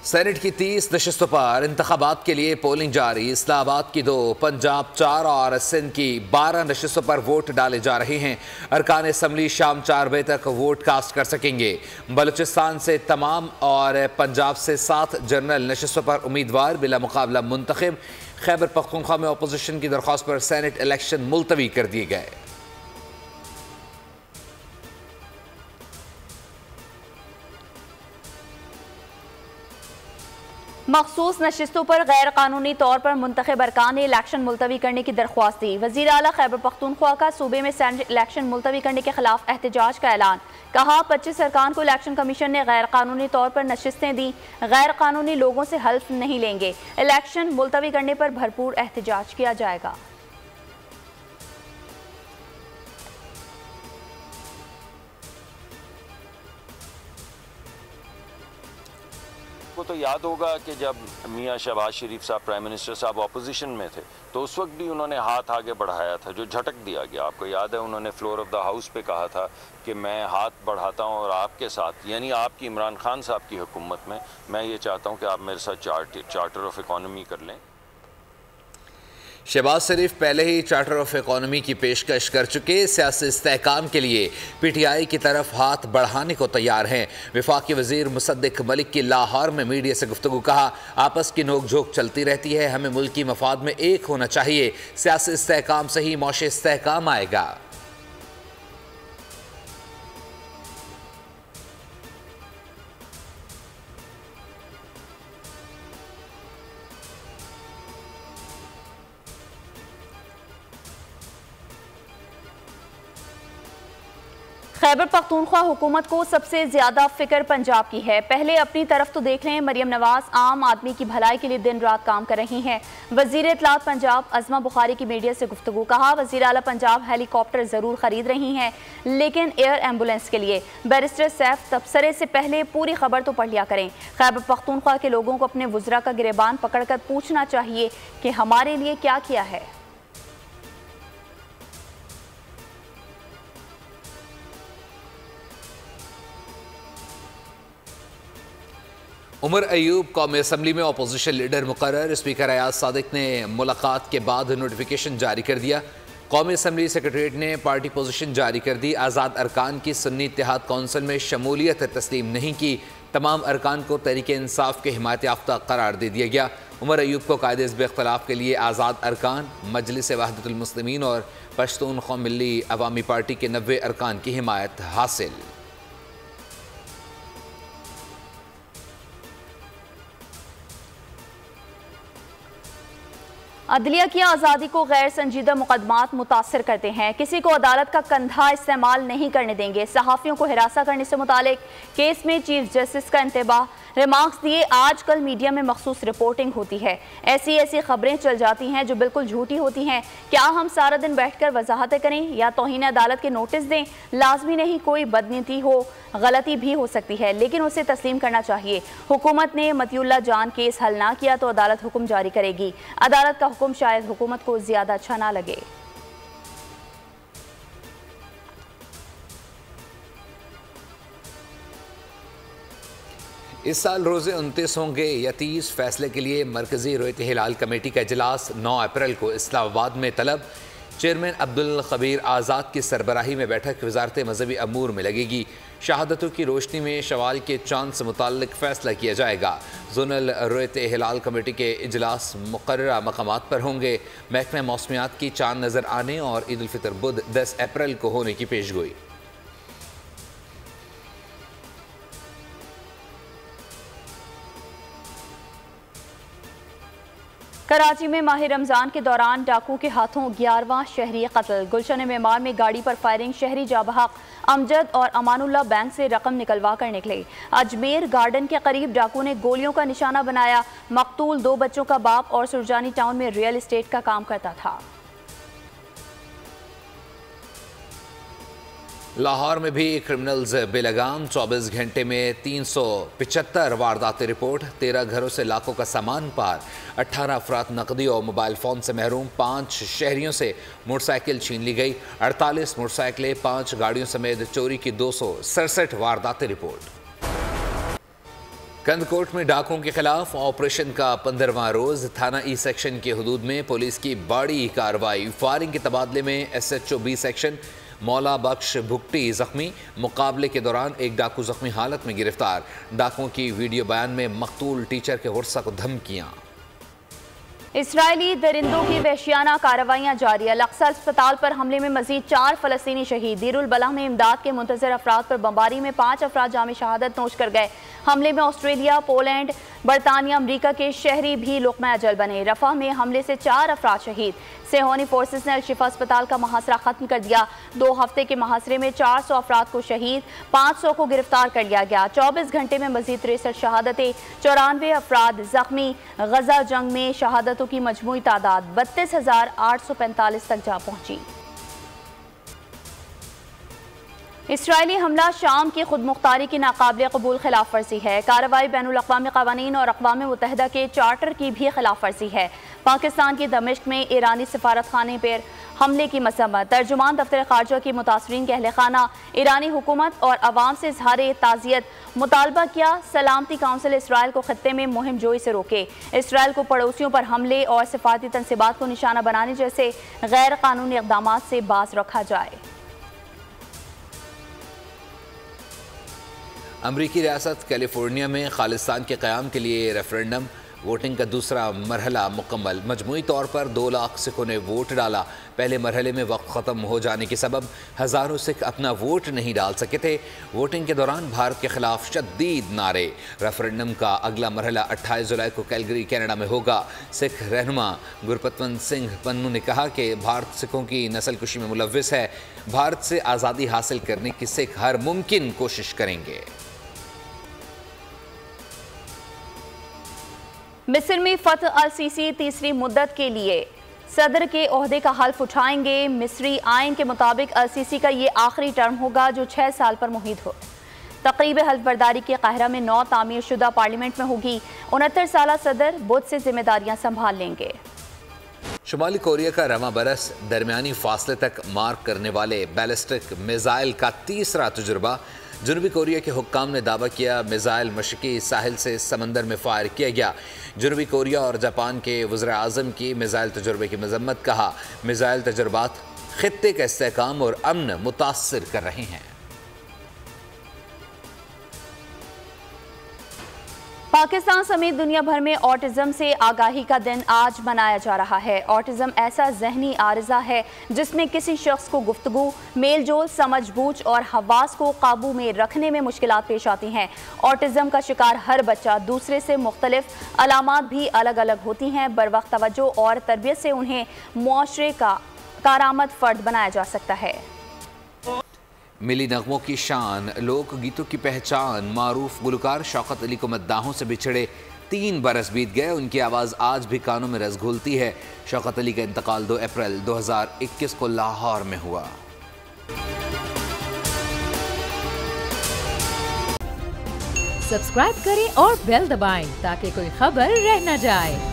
Senate की 30 नशस्तों पर इंतखाबात के लिए पोलिंग जारी। इस्लामाबाद की 2, पंजाब 4 और सिंध की 12 नशस्तों पर वोट डाले जा रहे हैं। अरकान असम्बली शाम 4 बजे तक वोट कास्ट कर सकेंगे। बलूचिस्तान से तमाम और पंजाब से 7 जनरल नशस्तों पर उम्मीदवार बिला मुकाबला मुंतखब। खैबर पख्तूनख्वा में अपोजिशन की दरख्वास्त पर सेनेट इलेक्शन मुलतवी कर दिए गए। मखसूस नशिस्तों पर गैर कानूनी तौर पर मुंतखब अरकान ने इलेक्शन मुलतवी करने की दरख्वास्त दी। वज़ीर आला खैबर पख्तूनख्वा का सूबे में सेनेट इलेक्शन मुलतवी करने के खिलाफ एहतजाज का ऐलान। कहा 25 अरकान को इलेक्शन कमीशन ने गैर कानूनी तौर पर नशिस्तें दी, गैर कानूनी लोगों से हल्फ नहीं लेंगे। इलेक्शन मुलतवी करने पर भरपूर एहतजाज किया जाएगा। को तो याद होगा कि जब मियां शहबाज शरीफ साहब प्राइम मिनिस्टर साहब ऑपोजिशन में थे तो उस वक्त भी उन्होंने हाथ आगे बढ़ाया था जो झटक दिया गया। आपको याद है उन्होंने फ्लोर ऑफ द हाउस पे कहा था कि मैं हाथ बढ़ाता हूं और आपके साथ, यानी आपकी इमरान खान साहब की हुकूमत में मैं ये चाहता हूं कि आप मेरे साथ चार्टर ऑफ इकॉनमी कर लें। शहबाज शरीफ पहले ही चार्टर ऑफ इकॉनमी की पेशकश कर चुके। सियासी इस्तेहकाम के लिए पीटीआई की तरफ हाथ बढ़ाने को तैयार हैं। वफाकी वजीर मुसद्दिक मलिक की लाहौर में मीडिया से गुफ्तगू। कहा आपस की नोक-झोंक चलती रहती है, हमें मुल्की मफाद में एक होना चाहिए। सियासी इस्तेहकाम से ही मौशे इस्तेहकाम आएगा। खैबर पख्तूनख्वा हुकूमत को सबसे ज्यादा फिक्र पंजाब की है। पहले अपनी तरफ तो देख लें। मरियम नवाज आम आदमी की भलाई के लिए दिन रात काम कर रही हैं। वजीर इत्तलात पंजाब अज़मा बुखारी की मीडिया से गुफ्तगू। कहा वजीर आला पंजाब हेलीकॉप्टर जरूर खरीद रही हैं लेकिन एयर एम्बुलेंस के लिए बैरिस्टर सैफ तबसरे से पहले पूरी खबर तो पढ़ लिया करें। खैबर पख्तूनख्वा के लोगों को अपने वज़रा का गिरेबान पकड़कर पूछना चाहिए कि हमारे लिए क्या किया है। उमर अयूब कौमी असम्बली में अपोजिशन लीडर मुकर्रर। स्पीकर अयाज सादिक ने मुलाकात के बाद नोटिफिकेशन जारी कर दिया। कौमी असम्बली सेक्रेटरीट ने पार्टी पोजीशन जारी कर दी। आज़ाद अरकान की सुन्नी इत्तेहाद कौंसिल में शमूलियत तस्लीम नहीं की। तमाम अरकान को तहरीक इंसाफ के हिमायत याफ्ता करार दे दिया गया। उमर अयूब को कायदे हिज़्ब इख्तिलाफ के लिए आज़ाद अरकान, मजलिस वहदतुल मुस्लिमीन और पश्तूनख्वा मिल्ली अवामी पार्टी के 90 अरकान की हिमायत हासिल। अदलिया की आज़ादी को गैर संजीदा मुकदमात मुतासर करते हैं। किसी को अदालत का कंधा इस्तेमाल नहीं करने देंगे। सहाफ़ियों को हिरासा करने से मुतालिक केस में चीफ जस्टिस का इंतबाह। रिमार्क्स दिए आजकल मीडिया में मखसूस रिपोर्टिंग होती है, ऐसी ऐसी खबरें चल जाती हैं जो बिल्कुल झूठी होती हैं। क्या हम सारा दिन बैठकर वजाहतें करें या तौहीन अदालत के नोटिस दें? लाजमी नहीं, कोई बदनीति हो, गलती भी हो सकती है लेकिन उसे तस्लीम करना चाहिए। हुकूमत ने मतियुल्लाह जान केस हल ना किया तो अदालत हुक्म जारी करेगी। अदालत का हुक्म शायद हुकूमत को ज्यादा अच्छा ना लगे। इस साल रोज़े 29 होंगे या 30। फैसले के लिए मरकजी रोयत हिलाल कमेटी का इजलास 9 अप्रैल को इस्लामाबाद में तलब। चेयरमैन अब्दुल खबीर आज़ाद की सरबराही में बैठक वजारत मजहबी अमूर में लगेगी। शहादतों की रोशनी में शवाल के चांद से मुताल्लिक फैसला किया जाएगा। जोनल रोयत हिलाल कमेटी के इजलास मुकर्ररा मकामात पर होंगे। महकमा मौसमियात की चांद नज़र आने और ईद उल फितर बुध 10 अप्रैल को होने की पेशगोई। कराची में माह रमज़ान के दौरान डाकू के हाथों 11वां शहरी कत्ल। गुलशन मेमार में गाड़ी पर फायरिंग। शहरी जाबहक अमजद और अमानुल्लाह बैंक से रकम निकलवा कर निकले। अजमेर गार्डन के करीब डाकू ने गोलियों का निशाना बनाया। मकतूल 2 बच्चों का बाप और सुरजानी टाउन में रियल एस्टेट का काम करता था। लाहौर में भी क्रिमिनल्स बेलगाम। 24 घंटे में 375 वारदातें रिपोर्ट। 13 घरों से लाखों का सामान पार। 18 अफराद नकदी और मोबाइल फ़ोन से महरूम। 5 शहरियों से मोटरसाइकिल छीन ली गई। 48 मोटरसाइकिलें, 5 गाड़ियों समेत चोरी की 267 वारदातें रिपोर्ट। कंदकोट में डाकुओं के खिलाफ ऑपरेशन का 15वां रोज। थाना ई सेक्शन के हुदूद में पुलिस की बड़ी कार्रवाई। फायरिंग के तबादले में SHO बी सेक्शन मौला बख्श भुगटी जख्मी। मुकाबले के दौरान एक डाकू जख्मी हालत में गिरफ्तार। डाकुओं की वीडियो बयान में मकतूल टीचर के गुस्सा को धमकियां। इसराइली दरिंदों की वहशियाना कार्रवाइयाँ जारी। अल-अक्सा अस्पताल पर हमले में मजीद 4 फ़लस्तीनी शहीद। दीरुल बलाह में इमदाद के मुंतज़िर अफराद पर बमबारी में 5 अफराद जाम शहादत नोश कर गए। हमले में ऑस्ट्रेलिया, पोलैंड, बरतानिया, अमरीका के शहरी भी लुक़मा अजल बने। रफ़ा में हमले से 4 अफराद शहीद। सेहोनी फोर्सेस ने अल-शिफा अस्पताल का मुहासरा खत्म कर दिया। 2 हफ्ते के मुहासरे में 400 अफराद को शहीद, 500 को गिरफ्तार कर लिया गया। 24 घंटे में मजीद 63 शहादतें, 94 अफराद जख्मी। गजा जंग में शहादतों की मजमूई तादाद 32,845 तक जा पहुंची। इसराइली हमला शाम की खुद मुख्तारी की नाकाबिल कबूल खिलाफ वर्जी है। कार्रवाई बैनुल अक़वामी क़वानीन और अक़वाम मुत्तहिदा के चार्टर की भी खिलाफ वर्जी है। पाकिस्तान की दमिश्क में ईरानी सफारत खाने पर हमले की मसम्मत। तर्जुमान दफ्तर ख़ारजा की मुतासरीन के अहल खाना ईरानी हुकूमत और अवाम से इज़हार ताज़ियत मुतालबा किया। सलामती काउंसिल इसराइल को खत्ते में मुहिम जोई से रोके। इसराइल को पड़ोसियों पर हमले और सिफारती तनसीबात को निशाना बनाने जैसे गैर कानूनी इक़दाम से बाज रखा जाए। अमरीकी रियासत कैलिफोर्निया में खालिस्तान के क़याम के लिए रेफरेंडम। वोटिंग का दूसरा मरहला मुकम्मल। मजमूई तौर पर 2 लाख सिखों ने वोट डाला। पहले मरहले में वक्त ख़त्म हो जाने के सबब हज़ारों सिख अपना वोट नहीं डाल सके थे। वोटिंग के दौरान भारत के खिलाफ शदीद नारे। रेफरेंडम का अगला मरहला 28 जुलाई को कैलगरी कनाडा में होगा। सिख रहनुमा गुरपतवंत सिंह पन्नू ने कहा कि भारत सिखों की नस्ल कुशी में मुलव्विस है। भारत से आज़ादी हासिल करने की सिख हर मुमकिन कोशिश करेंगे। मिस्र में फतह अल-सीसी तीसरी मुद्दत के लिए सदर के ओहदे का हल्फ उठाएंगे। मिस्री आइन के मुताबिक अल-सीसी का ये आखिरी टर्म होगा जो 6 साल पर मुहित हो। तकरीब हल्फ बर्दारी के काहिरा में 9 तामीर शुदा पार्लियामेंट में होगी। 69 साला सदर बुध से जिम्मेदारियां संभाल लेंगे। शुमाली कोरिया का रवां बरस दरमियानी फासले तक मार करने वाले बैलिस्टिक मिसाइल का तीसरा तजुर्बा। जनूबी कोरिया के हुक्काम ने दावा किया मिसाइल मशरकी साहिल से समंदर में फायर किया गया। जनूबी कोरिया और जापान के वज़ीर आज़म की मिसाइल तजुर्बे की मजम्मत। कहा मिसाइल तजुर्बात खित्ते का इस्तेहकाम और अमन मुतासर कर रहे हैं। पाकिस्तान समेत दुनिया भर में ऑटिज्म से आगाही का दिन आज मनाया जा रहा है। ऑटिज्म ऐसा जहनी आरिज़ा है जिसमें किसी शख्स को गुफ्तगू, मेल जोल, समझ-बूझ और हवास को काबू में रखने में मुश्किलात पेश आती हैं। ऑटिज्म का शिकार हर बच्चा दूसरे से मुख्तलिफ अलामात भी अलग अलग होती हैं। बरवक्त तवज्जो और तरबियत से उन्हें मुआशरे का कारआमद फ़र्द बनाया जा सकता है। मिली नगमों की शान, लोक गीतों की पहचान। मारूफ गुलकार शौकत अली को मद्दाहों से बिछड़े 3 बरस बीत गए। उनकी आवाज़ आज भी कानों में रस घोलती है। शौकत अली का इंतकाल 2 अप्रैल 2021 को लाहौर में हुआ। सब्सक्राइब करें और बेल दबाएं ताकि कोई खबर रह न जाए।